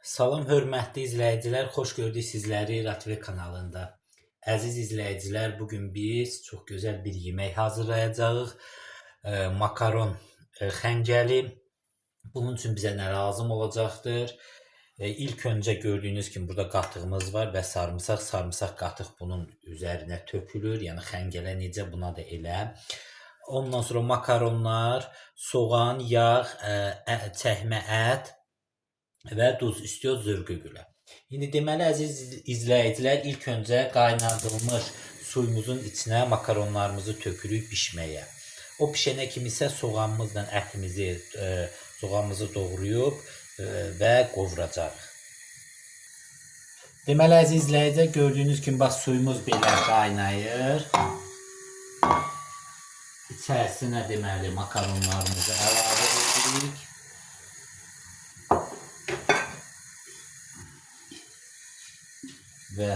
Salam hörmətli izləyicilər, xoş gördük sizləri Ratve kanalında. Əziz izləyicilər, bugün biz çox gözəl bir yemək hazırlayacağıq. Makaron xəngəli. Bunun üçün bizə nə lazım olacaqdır? İlk öncə gördüyünüz kimi burada qatığımız var və sarımsaq. Sarımsaq qatıq bunun üzərinə tökülür. Yəni xəngələ necə buna da elə. Ondan sonra makaronlar, soğan, yağ, çəkmə ət və duz istiyor zövqə görə. İndi deməli əziz izləyicilər, ilk öncə qaynadılmış suyumuzun içinə makaronlarımızı tökürük bişməyə. O pişənə kimi isə soğanımızla soğanımızı doğrayıb və qovuracağıq. Deməli əziz izləyicilər, gördüyünüz kimi bax suyumuz belə qaynayır. İçərisinə deməli makaronlarımızı əlavə edirik. Və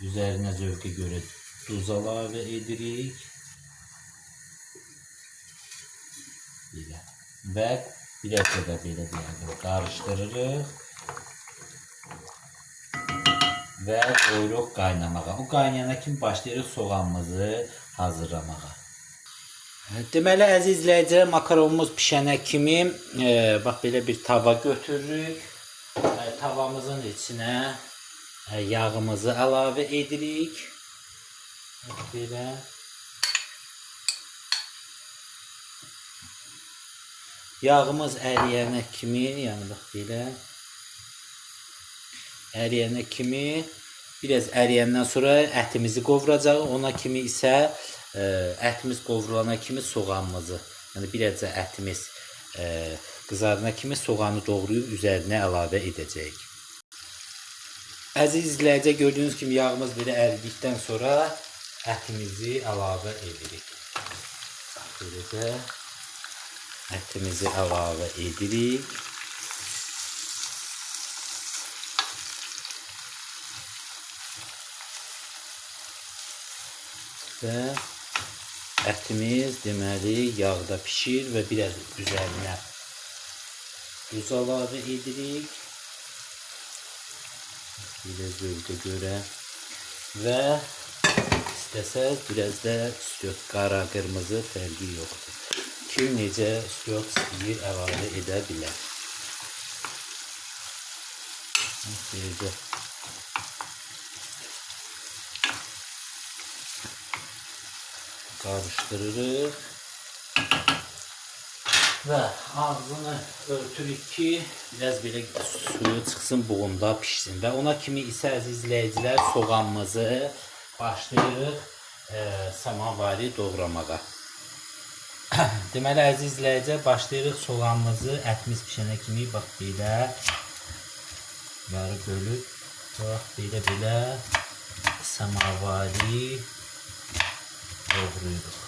üzərinə zövqə görə duz əlavə edirik. Belə. Və biraz da belə deyəlim, qarışdırırıq. Və qoyuruq qaynamağa. O qaynayana kimi başlayırıq soğanımızı hazırlamağa. Deməli əziz izləyicilər, makaronumuz pişənə kimi bax belə bir tava götürürük. Tavamızın içinə yağımızı əlavə edirik. Belə. Yağımız əriyənə kimi, yəni bax belə. Əriyənə kimi, biraz əriyəndən sonra ətimizi qovuracağıq. Ona kimi isə ətimiz qovrulana kimi soğanımızı, yəni biraz da ətimiz qızarana kimi soğanı doğrayıb üzərinə əlavə edəcəyik. Əziz izləyicilər, gördüyünüz kimi yağımız belə əridikdən sonra ətimizi əlavə edirik. Beləcə ətimizi əlavə edirik. Və ətimiz deməli yağda pişir və biraz üzərinə duz əlavə edirik. Belə zövqə görə və istəsəz biraz da istiot qara, qırmızı fərqi yoxdur. Kim necə istiot istəyir əlavə edə bilər. Beləcə qarışdırırıq və ağzını örtürük ki, biraz belə suyu çıxsın, buğunda pişsin. Və ona kimi isə əziz izləyicilər soğanımızı başlayırıq samavari doğramağa. Deməli əziz izləyicilər, başlayırıq soğanımızı ətimiz pişənə kimi bax belə yarı bölüb bax belə samavari doğrayırıq.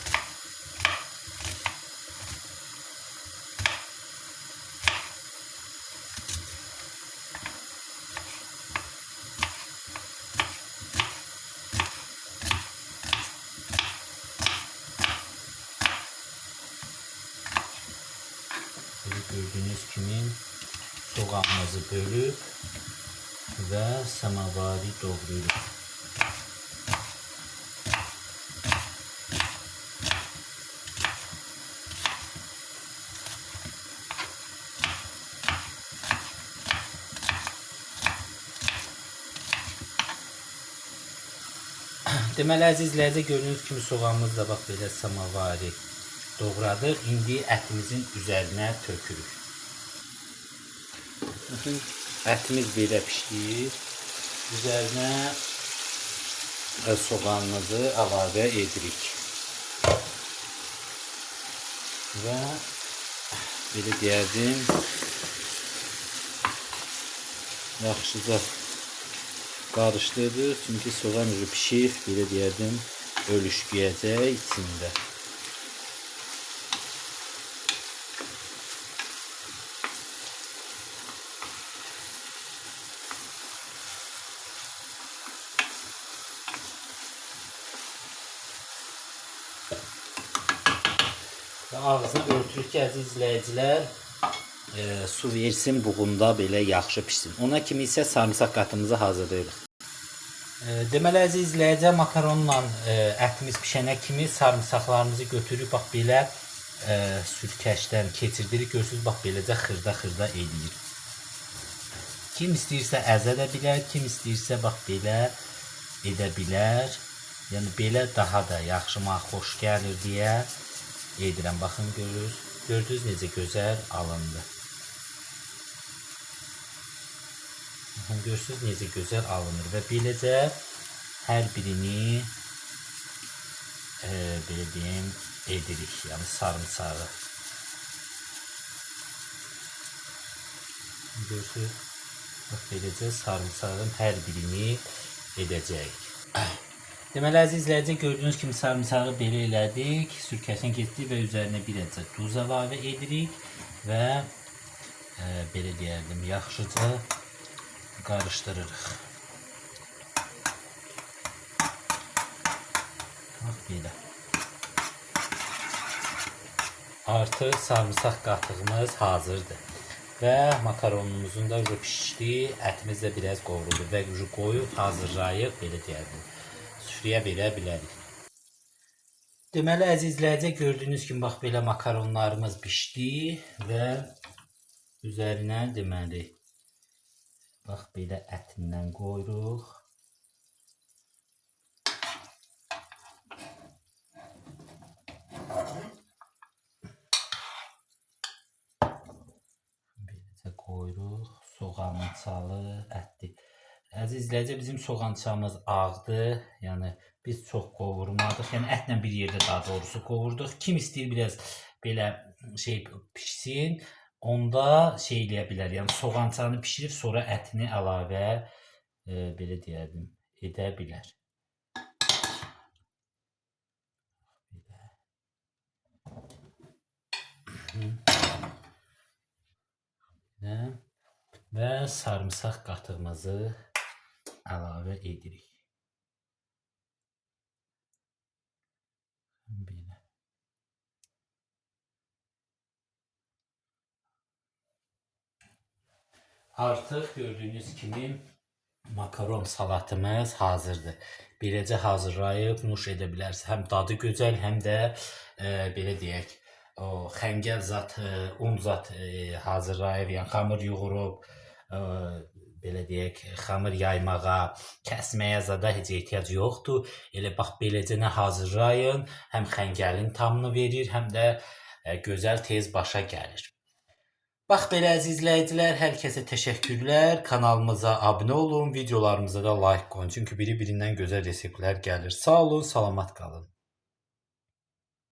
Gördüğünüz kimi soğanımızı bölüp və samavari doğrayırıq. Deməli əziz izləyicilər, gördüyünüz kimi soğanımız da bax belə samavari doğradıq. İndi ətimizin üzərinə tökürük. Ətimiz belə pişir. Üzərinə soğanımızı əlavə edirik. Və belə deyərdim, yaxşıca qarışdırırıq. Çünki soğan pişir, belə deyərdim, ölüşküyəcək içində. Ağzını örtürük ki, əziz izləyicilər, su versin, buğunda belə yaxşı pişsin. Ona kimi isə sarımsaq qatımızı hazırlayırıq. Deməli əziz izləyicilər, makaronla ətimiz pişənə kimi sarımsaqlarımızı götürüb bax belə sürtkəşdən keçirdirik. Görürsünüz, bax beləcə xırda-xırda eləyir. Kim istəyirsə əzə bilər, kim istəyirsə bax belə edə bilər. Yəni belə daha da yaxşı, mənə xoş gəlir deyə edirəm. Baxın, gördünüz necə gözəl alındı. Görürsünüz necə gözəl alınır və beləcə hər birini belə deyim edirik, yəni sarımsağı. Görürsünüz, bax beləcə sarımsağın hər birini edəcəyik. Deməli əziz izləyicilər, gördüyünüz kimi sarımsağı belə elədik, sürkəsini keçdik və üzərinə bir əcə duz əlavə edirik və belə deyərdim, yaxşıca qarışdırırıq. Bax belə. Artıq sarımsaq qatığımız hazırdır. Və makaronumuzun da pişdi, ətimiz də biraz qovruldu və qoyub hazırlayıb belə deyərdim, süfrəyə verə bilərik. Deməli əziz izləyicilər, gördüyünüz kimi bax belə makaronlarımız pişdi və üzərinə deməli bax belə ətindən qoyuruq. Beləcə qoyuruq. Soğançalı ətdir. Əziz izləyicilər, bizim soğançamız ağdır. Yəni biz çox qovurmadıq. Yəni ətlə bir yerdə daha doğrusu qovurduq. Kim istəyir biraz belə şey pişsin, onda şey eləyə bilər. Yəni soğançanı pişirib sonra ətini əlavə belə deyərdim, edə bilər. Və sarımsaq qatığımızı əlavə edirik. Belə. Artıq gördüyünüz kimi makaron salatımız hazırdır. Beləcə hazırlayıb nuş edə bilərsiniz. Həm dadı gözəl, həm də belə deyək, o xəngəl zat, un zat hazırlayıb, yəni xamır yoğurub, belə deyək, xamır yaymağa, kəsməyə zada heç ehtiyac yoxdur. Elə bax beləcə hazırlayın, həm xəngəlin tamını verir, həm də gözəl tez başa gəlir. Bax belə əziz izləyicilər, hər kəsə təşəkkürlər. Kanalımıza abunə olun, videolarımıza da like qoyun. Çünki biri-birindən gözəl reseptlər gəlir. Sağ olun, salamat qalın.